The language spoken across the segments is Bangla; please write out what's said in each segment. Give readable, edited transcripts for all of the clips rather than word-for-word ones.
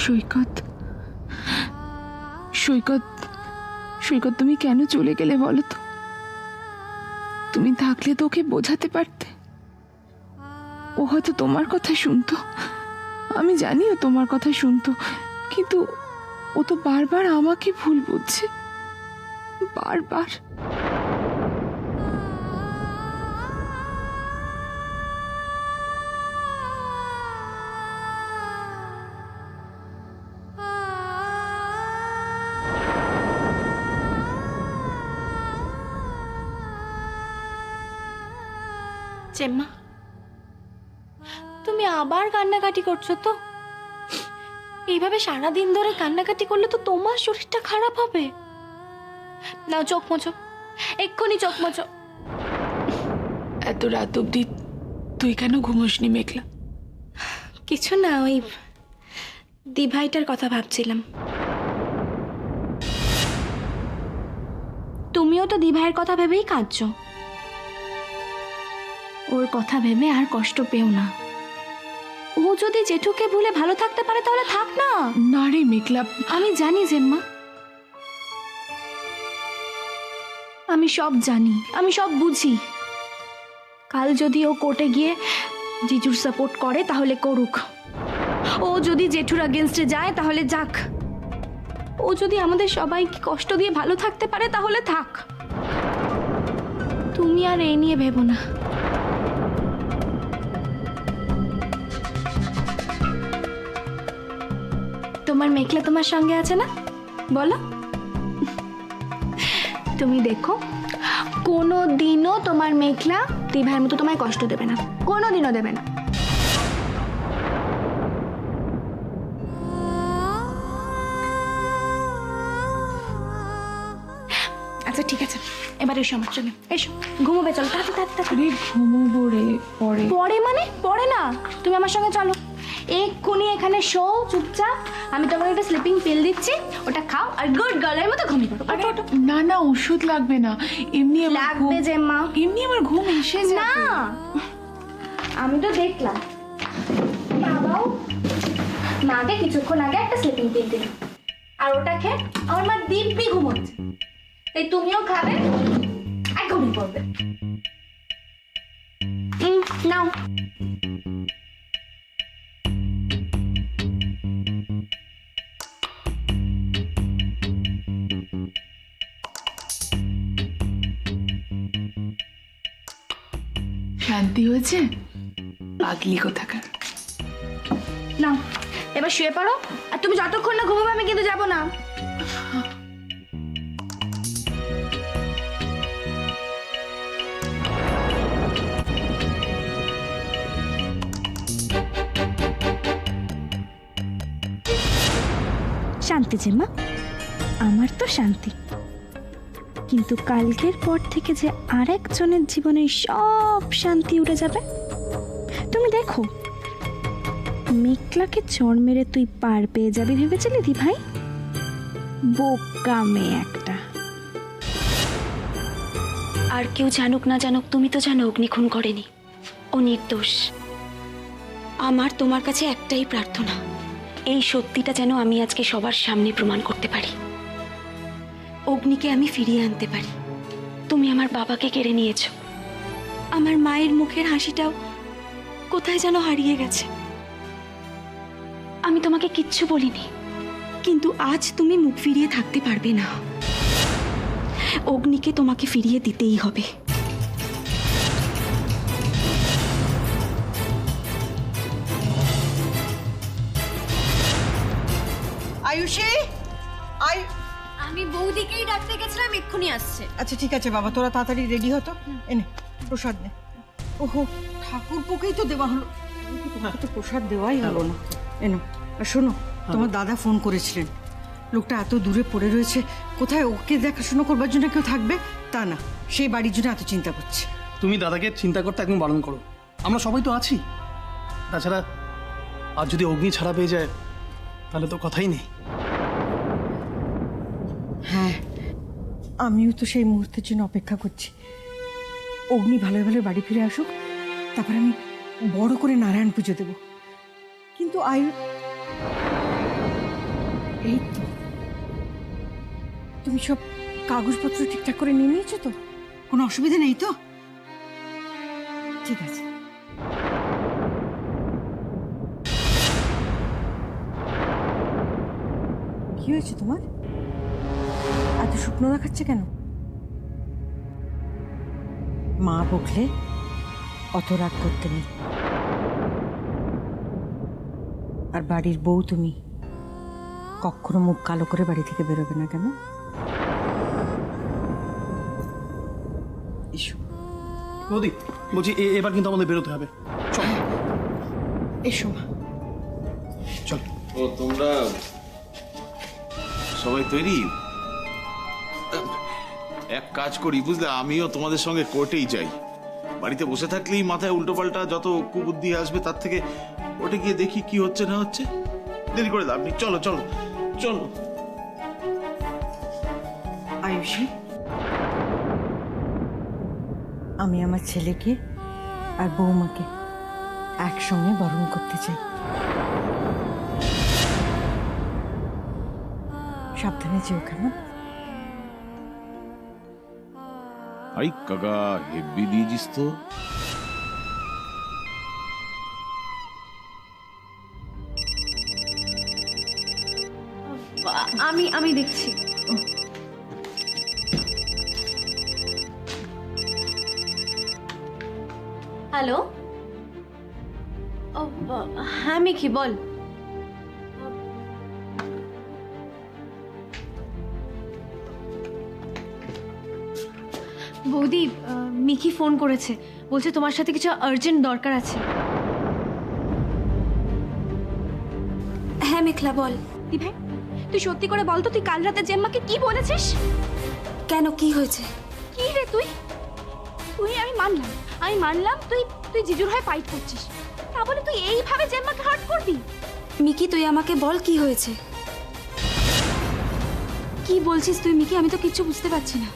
সৈকত, সৈকত, সৈকত, তুমি কেন চলে গেলে বলো তো? তুমি থাকলে তো ওকে বোঝাতে পারতে। ও হয়তো তোমার কথা শুনতো, আমি জানিও তোমার কথা শুনতো, কিন্তু ও তো বারবার আমাকে ভুল বুঝছে, বারবার। চেম্মা, তুমি আবার কান্নাকাটি করছো তো? এইভাবে সারাদিন ধরে কান্নাকাটি করলে তো তোমার শরীরটা খারাপ হবে। নাও চোখ মোছো, এক্ষুনি চোখ মোছো। এত রাত অব্দি তুই কেন ঘুমোসনি মেঘলা? কিছু না, ওই দিভাইটার কথা ভাবছিলাম। তুমিও তো দিভাইয়ের কথা ভেবেই কাঁদছো। ওর কথা ভেবে আর কষ্ট পেও না। ও যদি জেঠুকে ভুলে ভালো থাকতে পারে তাহলে থাক না। না রে মেঘলা, আমি জানি জেম্মা, আমি সব জানি, আমি সব বুঝি। কাল যদি ও কোর্টে গিয়ে জিজুর সাপোর্ট করে তাহলে করুক, ও যদি জেঠুর আগেনস্টে যায় তাহলে যাক, ও যদি আমাদের সবাইকে কষ্ট দিয়ে ভালো থাকতে পারে তাহলে থাক। তুমি আর এই নিয়ে ভেবো না। তোমার মেঘলা তোমার সঙ্গে আছে না, বলো? তুমি দেখো, কোনো দিনও তোমার মেঘলা দিভাইয়ের মতো তোমায় কষ্ট দেবে না, কোনো দিনও দেবে না। আচ্ছা ঠিক আছে, এবার এসো আমার সঙ্গে, এসো ঘুমোবে, চলো তাড়াতাড়ি। ঘুমোবো রে পরে। পরে মানে পরে না, তুমি আমার সঙ্গে চলো, এক্ষুনি এখানে শো চুপচাপ। আমি তোমাকে একটা স্লিপিং পিল দিচ্ছি, ওটা খাও আর গুড গার্লের মতো ঘুমিয়ে পড়ো। না না, ওষুধ লাগবে না, এমনি লাগবে যে মা, এমনি আমার ঘুম এসে না যাবে। আমি তো দেখলাম বাবাও মাকে কিছুক্ষণ আগে একটা স্লিপিং পিল দিল, আর ওটা খেয়ে আমার মা দিব্যি ঘুমোচ্ছে। তাই তুমিও খাবে আর ঘুমিয়ে পড়বে। নাও। শান্তি হয়েছে? পাগলি কোথাকার। নাও এবার শুয়ে পড়ো, আর তুমি যতক্ষণ না ঘুমাবে আমি কিন্তু যাবো না। শান্তি জেম্মা, আমার তো শান্তি, কিন্তু কালকের পর থেকে যে আরেকজনের জীবনে সব শান্তি উড়ে যাবে। তুমি দেখো, মেঘলাকে চড় মেরে তুই পার পেয়ে যাবি ভেবেছিলি দি ভাই? বোকা মেয়ে একটা। আর কেউ জানুক না জানুক, তুমি তো জানো অগ্নি খুন করেনি, ও নির্দোষ। আমার তোমার কাছে একটাই প্রার্থনা, এই সত্যিটা যেন আমি আজকে সবার সামনে প্রমাণ করতে পারি, অগ্নিকে আমি ফিরিয়ে আনতে পারি। তুমি আমার বাবাকে কেড়ে নিয়েছো, আমার মায়ের মুখের হাসিটাও কোথায় যেন হারিয়ে গেছে। আমি তোমাকে কিচ্ছু বলিনি, কিন্তু আজ তুমি মুখ ফিরিয়ে থাকতে পারবে না। অগ্নিকে তোমাকে ফিরিয়ে দিতেই হবে। আয়ুষী, আমি বৌদিকেই ডাকতে গেছিলাম, এক্ষুনি আসছে। আচ্ছা ঠিক আছে বাবা, তোরা তাড়াতাড়ি রেডি হতো। এনে প্রসাদ নে। ওহো, ঠাকুরপোকেই তো দেওয়া হলো, তোমাকে তো প্রসাদ দেওয়াই হলো না। এনো, আর শোনো, তোমার দাদা ফোন করেছিলেন, লোকটা এত দূরে পড়ে রয়েছে, কোথায় ওকে দেখাশোনা করবার জন্য কেউ থাকবে তা না, সেই বাড়ির জন্য এত চিন্তা করছে। তুমি দাদাকে চিন্তা করতে একদম বারণ করো, আমরা সবাই তো আছি। তাছাড়া আর যদি অগ্নি ছাড়া পেয়ে যায় তাহলে তো কথাই নেই। হ্যাঁ, আমিও তো সেই মুহূর্তের জন্য অপেক্ষা করছি। অগ্নি ভালো ভালো বাড়ি ফিরে আসুক, তারপর আমি বড় করে নারায়ণ পুজো দেব। কিন্তু এই তো। তুমি সব কাগজপত্র ঠিকঠাক করে নিয়ে নিয়েছো তো? কোনো অসুবিধা নেই তো? ঠিক আছে। কি হয়েছে তোমার? এত শুকনো দেখাচ্ছে কেন? মা বকলে অত রাগ করতে নেই। আর বাড়ির বউ তুমি, কখনো মুখ কালো করে বাড়ি থেকে বেরোবে না, কেন? এসো বৌদি, বলছি এবার কিন্তু আমাদের বেরোতে হবে। চল এসো মা। চল। ও তোমরা সবাই তৈরি? এক কাজ করি বুঝলে, আমিও তোমাদের সঙ্গে কোর্টেই যাই। বাড়িতে বসে থাকলেই মাথায় উল্টোপাল্টা যত কুবুদ্ধি আসবে, তার থেকে কোর্টে গিয়ে দেখি কি হচ্ছে না হচ্ছে। দেরি করে লাভ নেই, চলো চলো চলো। আয়ুষী, আমি আমার ছেলেকে আর বৌমাকে একসঙ্গে বরণ করতে চাই। সাবধানে যেও, কেমন? আই কাকা, হেব্বি দিয়েছিস তো। আমি দেখছি। হ্যালো, হ্যাঁ মিকি বল। বৌদি, মিকি ফোন করেছে, বলছে তোমার সাথে কিছু আর্জেন্ট দরকার আছে। হ্যাঁ মেঘলা, বল। দি ভাই, তুই সত্যি করে বল তো, তুই কাল রাতে জেম্মাকে কি বলেছিস? কেন, কি হয়েছে? কি রে তুই তুই আমি মানলাম তুই তুই জিজুর হয়ে ফাইট করছিস, তা বলে তুই এইভাবে জেম্মাকে হার্ট করবি? মিকি, তুই আমাকে বল কি হয়েছে। কি বলছিস তুই মিকি? আমি তো কিচ্ছু বুঝতে পারছি না।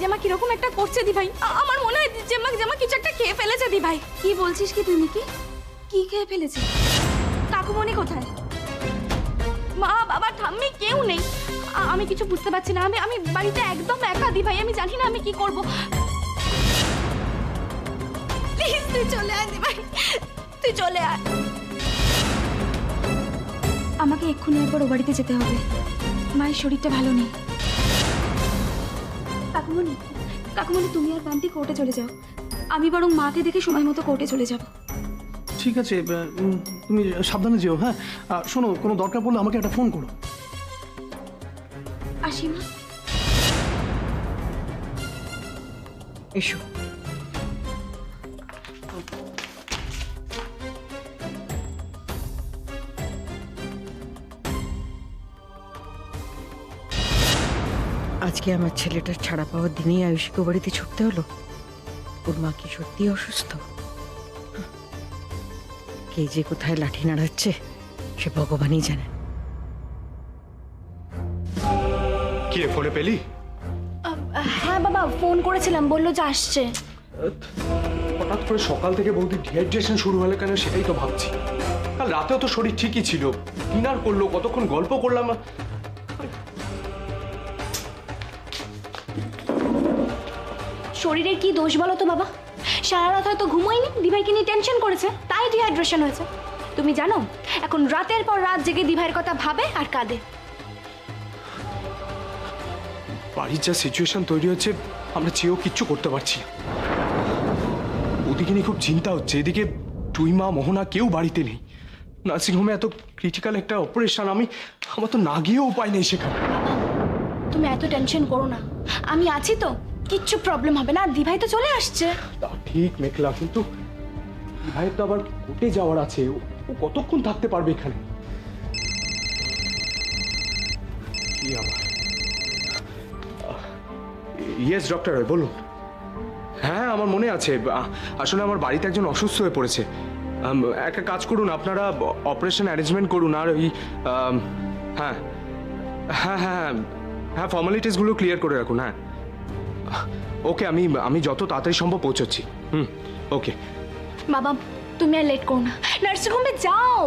জেম্মা কিরকম একটা করছে দি ভাই, আমার মনে হয় জেম্মা কিছু একটা খেয়ে ফেলেছে দি ভাই। কি বলছিস কি তুই মিকি? কি খেয়ে ফেলেছে? কাকুমণি কোথায়? মা বাবা ঠাম্মি কেউ নেই। আমি কিছু বুঝতে পারছি না। আমি বাড়িতে একদম একা দি ভাই, আমি জানি না আমি কি করব। প্লিজ তুই চলে আয় দি ভাই, তুই চলে আয়। আমাকে এক্ষুনি একবার ও বাড়িতে যেতে হবে, মায়ের শরীরটা ভালো নেই। কাকুমণি তুমি আর বান্টি কোর্টে চলে যাও, আমি বরং মাকে দেখে সময় মতো কোর্টে চলে যাব। ঠিক আছে, তুমি সাবধানে যেও। হ্যাঁ, শোনো, কোনো দরকার পড়লে আমাকে একটা ফোন করো। আসি মা। এসো। আজকে আমার ছেলেটার ছাড়া পাওয়ার দিনেই আয়ুষীকে বাড়িতে ছুটতে হলো। ওর মা কি সত্যি অসুস্থ? কে যে কোথায় লাঠি নাড়াচ্ছে সে ভগবানই জানেন। কি রে, ফোনে পেলি? হ্যাঁ বাবা, ফোন করেছিলাম, বললো যে আসছে। হঠাৎ করে সকাল থেকে বৌদি ডিহাইড্রেশন শুরু হলে কেন সেটাই তো ভাবছি। কাল রাতেও তো শরীর ঠিকই ছিল, ডিনার করলো, কতক্ষণ গল্প করলাম। শরীরের কি দোষ বলো তো বাবা? সারা রাত হয়তো ঘুমোয়নি, দিভাইকে নিয়ে টেনশন করেছে, তাই ডিহাইড্রেশন হয়েছে। তুমি জানো এখন রাতের পর রাত জেগে দিভাইয়ের কথা ভাবে আর কাঁদে। বাড়ির যা সিচুয়েশন তৈরি হচ্ছে, আমরা চেয়েও কিচ্ছু করতে পারছি না। ওদিকে নিয়ে খুব চিন্তা হচ্ছে, এদিকে তুই মা মোহনা কেউ বাড়িতে নেই। নার্সিংহোমে এত ক্রিটিক্যাল একটা অপারেশন, আমার তো না গিয়েও উপায় নেই সেখানে। তুমি এত টেনশন করো না, আমি আছি তো, কিচ্ছু প্রবলেম হবে না। আর দিভাই তো চলে আসছে। তা ঠিক মেঘলা, কিন্তু ভাইয়ের তো আবার কোর্টে যাওয়ার আছে, ও কতক্ষণ থাকতে পারবে এখানে? কি আমার? ইয়েস ডক্টর, বলুন। হ্যাঁ আমার মনে আছে, আসলে আমার বাড়িতে একজন অসুস্থ হয়ে পড়েছে। একটা কাজ করুন, আপনারা অপারেশন অ্যারেঞ্জমেন্ট করুন। আর ওই হ্যাঁ হ্যাঁ হ্যাঁ হ্যাঁ ফর্মালিটিসগুলো ক্লিয়ার করে রাখুন। হ্যাঁ ওকে, আমি যত তাড়াতাড়ি সম্ভব পৌঁছচ্ছি। ওকে বাবা তুমি আর লেট করো না, নার্সিংহোমে যাও।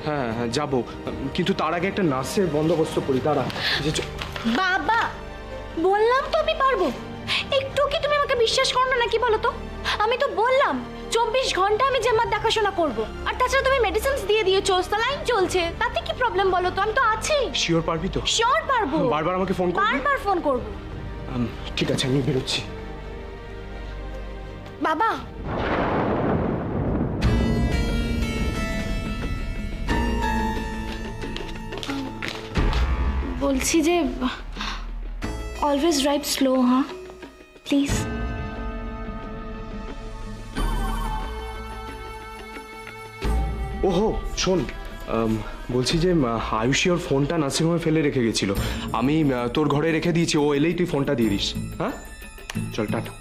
হ্যাঁ হ্যাঁ যাবো, কিন্তু তার আগে একটা নার্সের বন্দোবস্ত করি। দাঁড়া বাবা বললাম তো আমি পারবো। একটু কি তুমি আমাকে বিশ্বাস করো না নাকি বলো তো? আমি তো বললাম 24 ঘন্টা আমি জেম্মার দেখাশোনা করব। আর তাছাড়া তুমি মেডিসিনস দিয়ে দিয়েছো, স্যালাইন চলছে, তাতে কি প্রবলেম বলো তো? আমি তো আছি। শিওর পারবি তো? শিওর পারবো। বারবার আমাকে ফোন করবি? বারবার ফোন করব। ঠিক আছে, আমি বেরোচ্ছি। বাবা বলছি যে অলওয়েজ ড্রাইভ স্লো, হ্যাঁ প্লিজ। ওহো শোন, বলছি যে আয়ুষী ওর ফোনটা নার্সিংহোমে ফেলে রেখে গেছিল, আমি তোর ঘরে রেখে দিয়েছি, ও এলেই তুই ফোনটা দিয়ে দিস। হ্যাঁ চল, টাটা।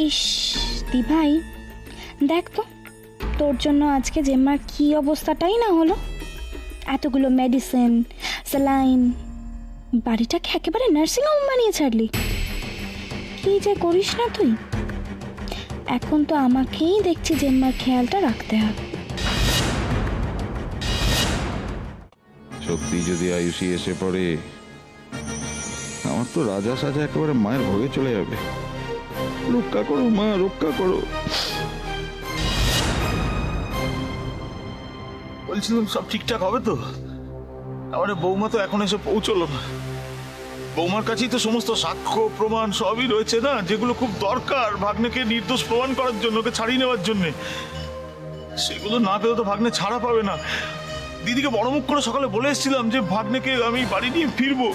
ইস দি ভাই, দেখ তো তোর জন্য আজকে জেম্মার কি অবস্থাটাই না হলো। এতগুলো মেডিসিন, স্যালাইন, বাড়িটাকে একেবারে নার্সিংহোম বানিয়ে ছাড়লি। কি যে করিস না তুই। এখন তো আমাকেই দেখছি জেম্মার খেয়ালটা রাখতে হবে। সত্যি যদি আয়ুষী এসে পড়ে, আমার তো রাজা সাজা একেবারে মায়ের ভোগে চলে যাবে। রক্ষা করো মা, রক্ষা করো। বলছিলাম সব ঠিকঠাক হবে তো? আমার বৌমা তো এখন এসে পৌঁছলো না। বৌমার কাছেই তো সমস্ত সাক্ষ্য প্রমাণ সবই রয়েছে না, যেগুলো খুব দরকার ভাগ্নেকে নির্দোষ প্রমাণ করার জন্য, ওকে ছাড়িয়ে নেওয়ার জন্য। সেগুলো না পেলে তো ভাগ্নে ছাড়া পাবে না। দিদিকে বড় মুখ করে সকালে বলে এসেছিলাম যে ভাগ্নেকে আমি বাড়ি নিয়ে ফিরবো।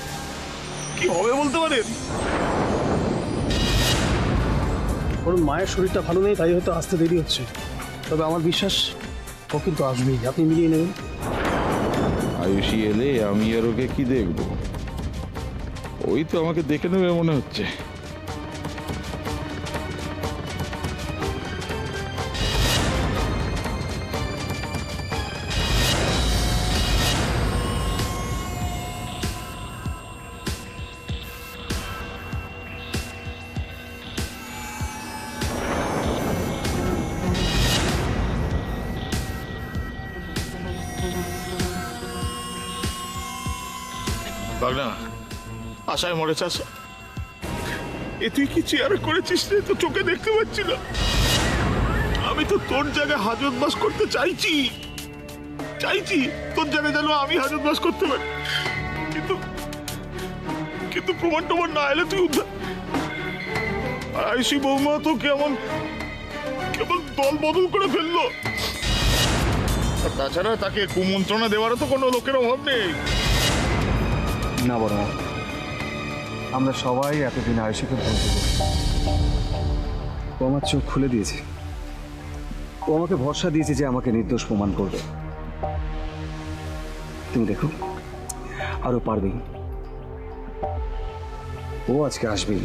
কি হবে বলতে পারেন? ওর মায়ের শরীরটা ভালো নেই, তাই হয়তো আসতে দেরি হচ্ছে। তবে আমার বিশ্বাস ও কিন্তু আসবেই, আপনি মিলিয়ে নেবেন। আয়ুষী এলে আমি আর ওকে কি দেখবো? ওই তো আমাকে দেখে নেবে মনে হচ্ছে। ভাগনা আশায় মরেছে। আশা, এ তুই কি চেয়ারে করেছিস রে? তো চোখে দেখতে পাচ্ছি না। আমি তো তোর জায়গায় হাজত বাস করতে চাইছি, তোর জায়গায় যেন আমি হাজত বাস করতে পারি। কিন্তু কিন্তু প্রমাণ টমাণ না এলে তুই উদ্ধার। আর আয়ুষী বৌমা তো কেমন দল বদল করে ফেললো। আর তাছাড়া তাকে কুমন্ত্রণা দেওয়ারও তো কোনো লোকের অভাব নেই। না বড় মা, আমরা সবাই এতদিন আয়ুষীকে ভুলতে পারি। ও আমার চোখ খুলে দিয়েছে। ও আমাকে ভরসা দিয়েছে যে আমাকে নির্দোষ প্রমাণ করবে। তুমি দেখো, আরো পারবেই। ও আজকে আসবেই,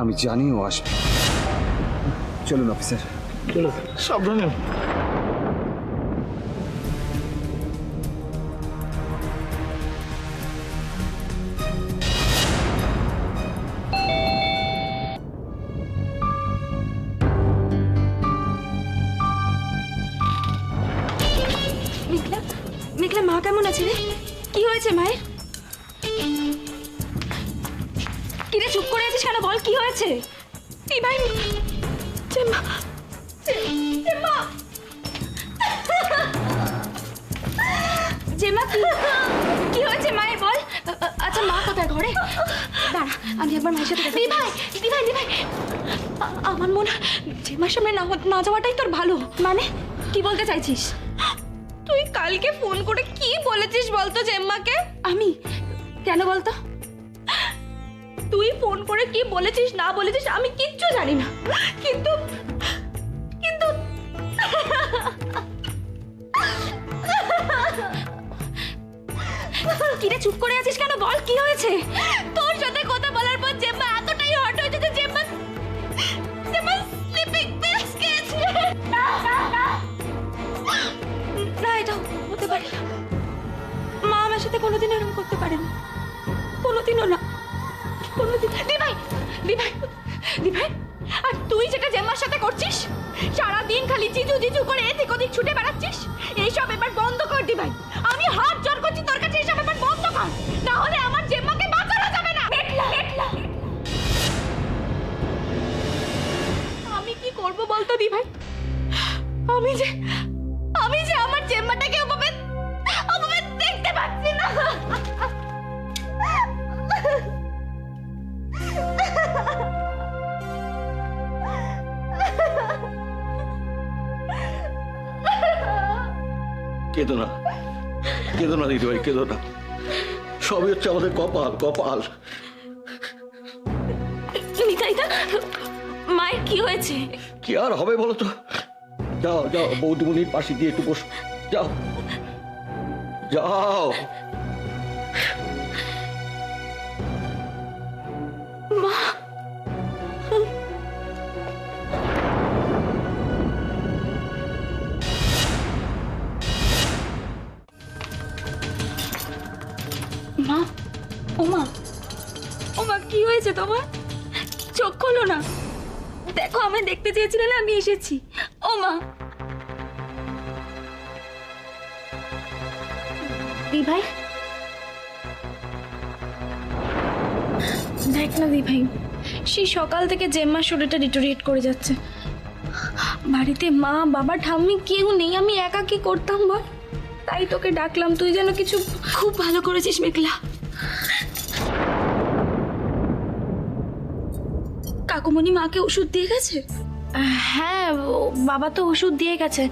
আমি জানি ও আসবে। চলুন অফিসার, চলো সাবধানে। মেঘলা, মেঘলা মা কেমন আছে রে? কি হয়েছে মায়ের? কিরে চুপ করে আছিস কেন? বল কি হয়েছে? এই ভাই জেম্মা, জেম্মা, জেম্মা কি হয়েছে মায়ের বল? আচ্ছা মা কোথায়? ঘরে? দাঁড়া আমি একবার মায়ের সাথে দি ভাই, দি ভাই, দি ভাই। আমার মনে হয় জেম্মার সামনে না যাওয়াটাই তোর ভালো। মানে কি বলতে চাইছিস? তুই কালকে ফোন করে কি বলেছিস বলতো জেম্মাকে? আমি কেন বলতো? তুই ফোন করে কি বলেছিস না বলেছিস আমি কিচ্ছু জানি না, কিন্তু কিন্তু কিরে চুপ করে আছিস কেন? বল কি হয়েছে? তোর সাথে কথা বলার পর জেম্মা এতটাই হট হয়েছে যে জেম্মা স্লিপিং পিলস খেয়েছে। না এটা হতে পারে না। মা আমার সাথে কোনোদিন এরকম করতে পারেনি, কোনোদিনও না, কোনোদিন। দি ভাই দিভাই দিভাই, আর তুই যেটা জেম্মার সাথে করছিস, সারাদিন খালি জিজু জিজু করে এদিক ওদিক ছুটে বেড়াচ্ছিস, এইসব এবার বন্ধ কর দিভাই। আমি হাত জোর করছি তোর কাছে, এইসব এবার বন্ধ কর, না হলে আমার জেম্মাকে বাঁচানো যাবে না। আমি কি করব বলতো দিভাই? আমি যে আমার জেম্মাটাকে ওভাবে দেখতে পাচ্ছি না। কেঁদো না, কেঁদো না দিদিভাই, কেঁদো না। সবই হচ্ছে আমাদের কপাল, কপাল। নিতাইদা, মায়ের কি হয়েছে? কি আর হবে বলো তো? যাও যাও, বৌদিমণির পাশে দিয়ে একটু বসো, যাও যাও। মা, মা, ওমা, ওমা কি হয়েছে তোমার? চোখ খোলো না, দেখো আমি দেখতে চেয়েছিলে না, আমি এসেছি। ওমা, দিভাই, দেখ না দিভাই, সেই সকাল থেকে জেম্মার শরীরটা ডিটোরিয়েট করে যাচ্ছে। বাড়িতে মা বাবা ঠাম্মি কেউ নেই, আমি একা কি করতাম বল? তাই তোকে ডাকলাম, তুই যেন কিছু। খুব ভালো করেছিস মেঘলা। কাকুমণি মাকে ওষুধ দিয়ে গেছে? হ্যাঁ, বাবা তো ওষুধ দিয়ে গেছে।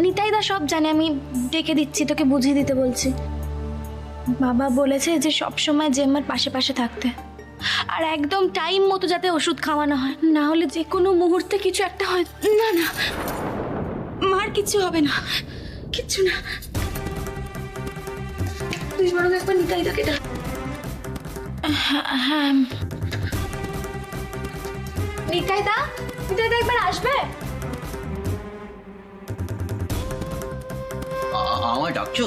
নিতাইদা সব জানে, আমি ডেকে দিচ্ছি, তোকে বুঝিয়ে দিতে বলছি। বাবা বলেছে যে সব সময় জেম্মার পাশে পাশে থাকতে, আর একদম টাইম মতো যাতে ওষুধ খাওয়ানো হয়, না হলে যে কোনো মুহূর্তে কিছু একটা হয়। না না, মার কিচ্ছু হবে না, কিচ্ছু না। তুই বরং একবার নিতাইদাকে ডাক। হ্যাঁ, নিতাইদা, নিতাইদা একবার আসবে? আমায় ডাকছো?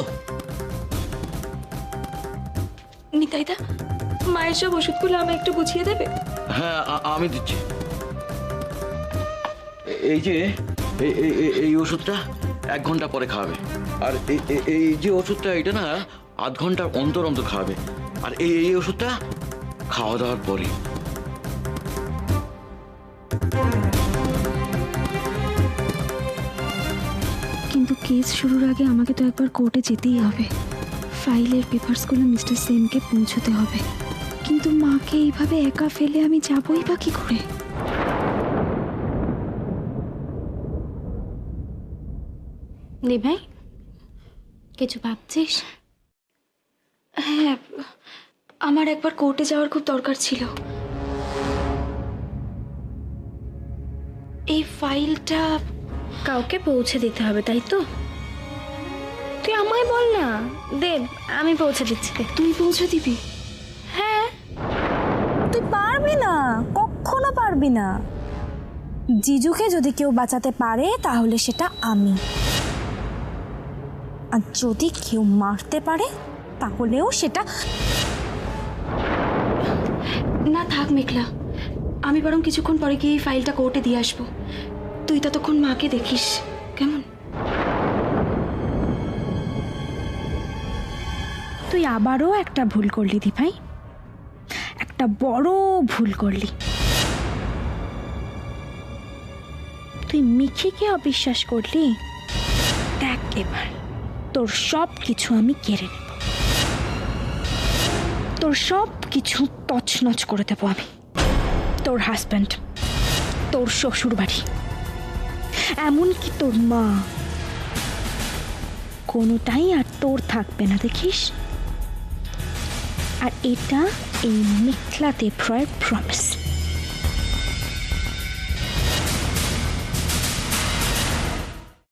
নিতাইদা, মায়ের সব ওষুধগুলো আমায় একটু বুঝিয়ে দেবে? হ্যাঁ, আমি দিচ্ছি। এই যে এই ওষুধটা 1 ঘন্টা পরে খাওয়াবে, আর এই যে ওষুধটা, এটা না আধ ঘন্টার অন্তর অন্তর খাওয়াবে, আর এই ওষুধটা খাওয়া দাওয়ার পরে। কিন্তু কেস শুরুর আগে আমাকে তো একবার কোর্টে যেতেই হবে, ফাইলের পেপারসগুলো মিস্টার সেনকে পৌঁছতে হবে। কিন্তু মাকে এইভাবে একা ফেলে আমি যাবই বা কি করে? দিভাই, কিছু ভাবছিস? হ্যাঁ, আমার একবার কোর্টে যাওয়ার খুব দরকার ছিল। এই ফাইলটা কাউকে পৌঁছে দিতে হবে, তাই তো? তুই আমায় বল না, দেব, আমি পৌঁছে দিচ্ছি। তুই পৌঁছে দিবি? হ্যাঁ, তুই পারবি না, কখনো পারবি না। জিজুকে যদি কেউ বাঁচাতে পারে তাহলে সেটা আমি, আর যদি কেউ মারতে পারে তাহলেও সেটা। না থাক মেঘলা, আমি বরং কিছুক্ষণ পরে গিয়ে এই ফাইলটা কোর্টে দিয়ে আসবো। তুই ততক্ষণ মাকে দেখিস, কেমন? তুই আবারও একটা ভুল করলি দিভাই, একটা বড় ভুল করলি। তুই মিখিকে অবিশ্বাস করলি। দেখ এবার তোর সব কিছু আমি কেড়ে নেব, তোর সব কিছু তছনছ করে দেবো আমি। তোর হাজব্যান্ড, তোর শ্বশুর বাড়ি, এমনকি তোর মা, কোনোটাই আর তোর থাকবে না, দেখিস। আর এটা এই মেঘলা দেব রয়ের প্রমিস।